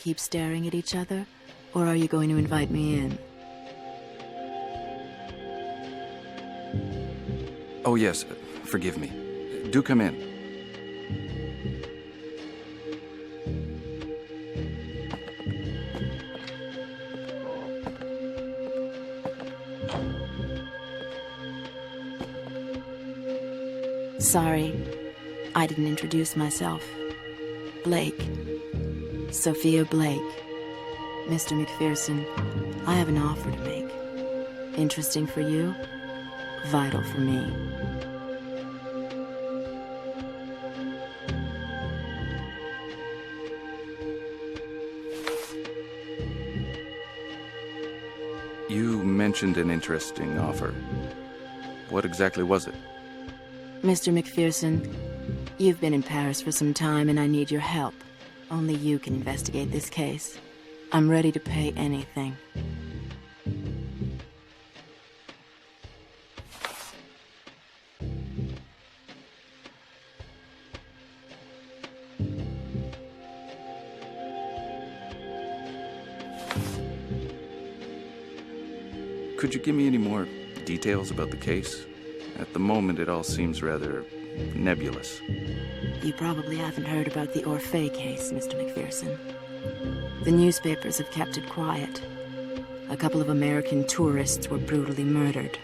keep staring at each other, or are you going to invite me in? Oh yes, forgive me. Do come in. Sorry, I didn't introduce myself. Blake. Sophia Blake. Mr. McPherson, I have an offer to make. Interesting for you, vital for me. You mentioned an interesting offer. What exactly was it? Mr. McPherson, you've been in Paris for some time and I need your help. Only you can investigate this case. I'm ready to pay anything. Could you give me any more details about the case? At the moment, it all seems rather nebulous. You probably haven't heard about the Orphée case, Mr. McPherson. The newspapers have kept it quiet. A couple of American tourists were brutally murdered.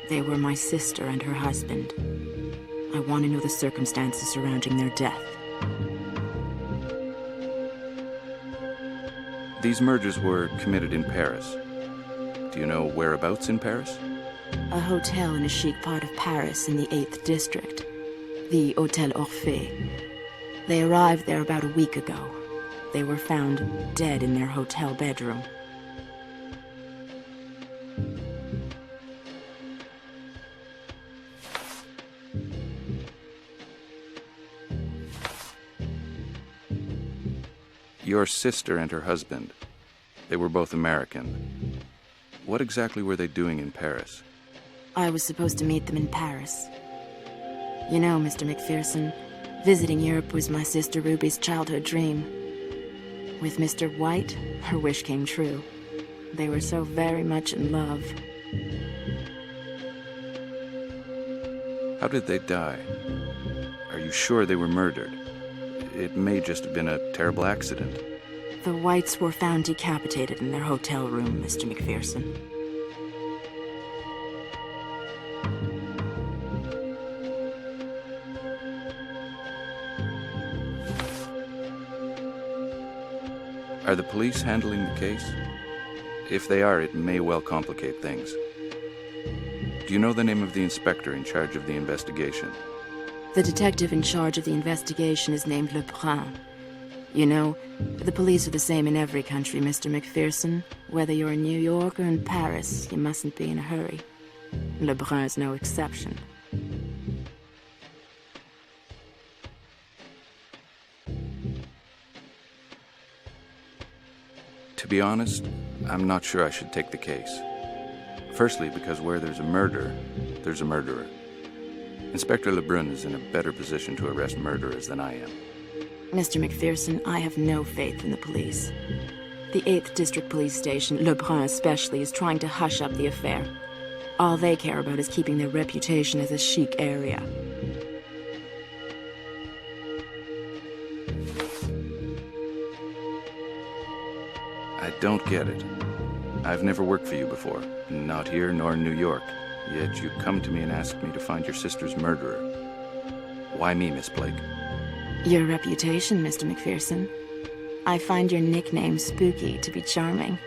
They were my sister and her husband. I want to know the circumstances surrounding their death. These murders were committed in Paris. Do you know whereabouts in Paris? A hotel in a chic part of Paris in the 8th district. The Hôtel Orphée. They arrived there about a week ago. They were found dead in their hotel bedroom. Your sister and her husband. They were both American. What exactly were they doing in Paris? I was supposed to meet them in Paris. You know, Mr. McPherson, visiting Europe was my sister Ruby's childhood dream. With Mr. White, her wish came true. They were so very much in love. How did they die? Are you sure they were murdered? It may just have been a terrible accident. The Whites were found decapitated in their hotel room, Mr. McPherson. Are the police handling the case? If they are, it may well complicate things. Do you know the name of the inspector in charge of the investigation? The detective in charge of the investigation is named Lebrun. You know, the police are the same in every country, Mr. McPherson. Whether you're in New York or in Paris, you mustn't be in a hurry. Lebrun is no exception. To be honest, I'm not sure I should take the case. Firstly, because where there's a murder, there's a murderer. Inspector Lebrun is in a better position to arrest murderers than I am. Mr. McPherson, I have no faith in the police. The 8th District Police Station, Lebrun especially, is trying to hush up the affair. All they care about is keeping their reputation as a chic area. I don't get it. I've never worked for you before, not here nor in New York. Yet you come to me and ask me to find your sister's murderer. Why me, Miss Blake? Your reputation, Mr. McPherson. I find your nickname Spooky to be charming.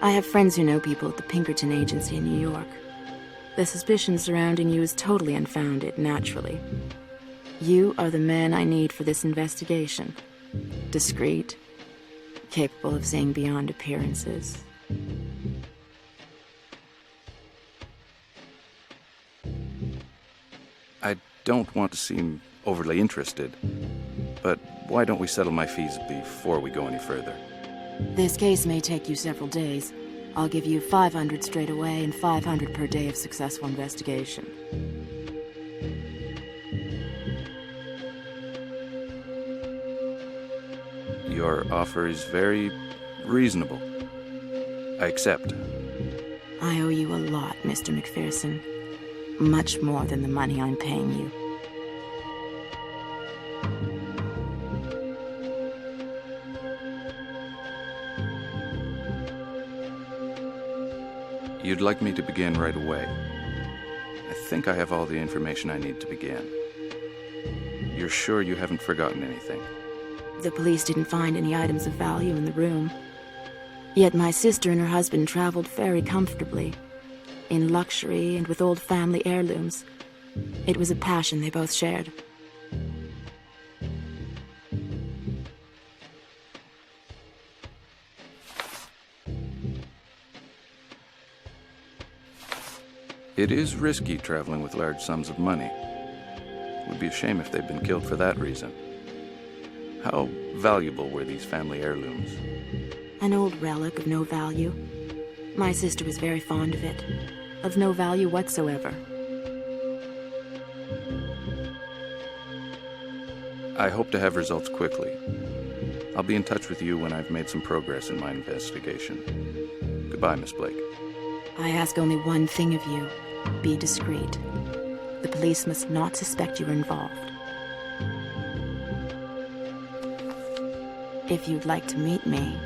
I have friends who know people at the Pinkerton Agency in New York. The suspicion surrounding you is totally unfounded, naturally. You are the man I need for this investigation. Discreet, capable of seeing beyond appearances. I don't want to seem overly interested, but why don't we settle my fees before we go any further? This case may take you several days. I'll give you 500 straight away and 500 per day of successful investigation. Your offer is very reasonable. I accept. I owe you a lot, Mr. McPherson. Much more than the money I'm paying you. You'd like me to begin right away. I think I have all the information I need to begin. You're sure you haven't forgotten anything? The police didn't find any items of value in the room. Yet my sister and her husband traveled very comfortably, in luxury and with old family heirlooms. It was a passion they both shared. It is risky traveling with large sums of money. It would be a shame if they'd been killed for that reason. How valuable were these family heirlooms? An old relic of no value. My sister was very fond of it. Of no value whatsoever. I hope to have results quickly. I'll be in touch with you when I've made some progress in my investigation. Goodbye, Miss Blake. I ask only one thing of you. Be discreet. The police must not suspect you are involved. If you'd like to meet me...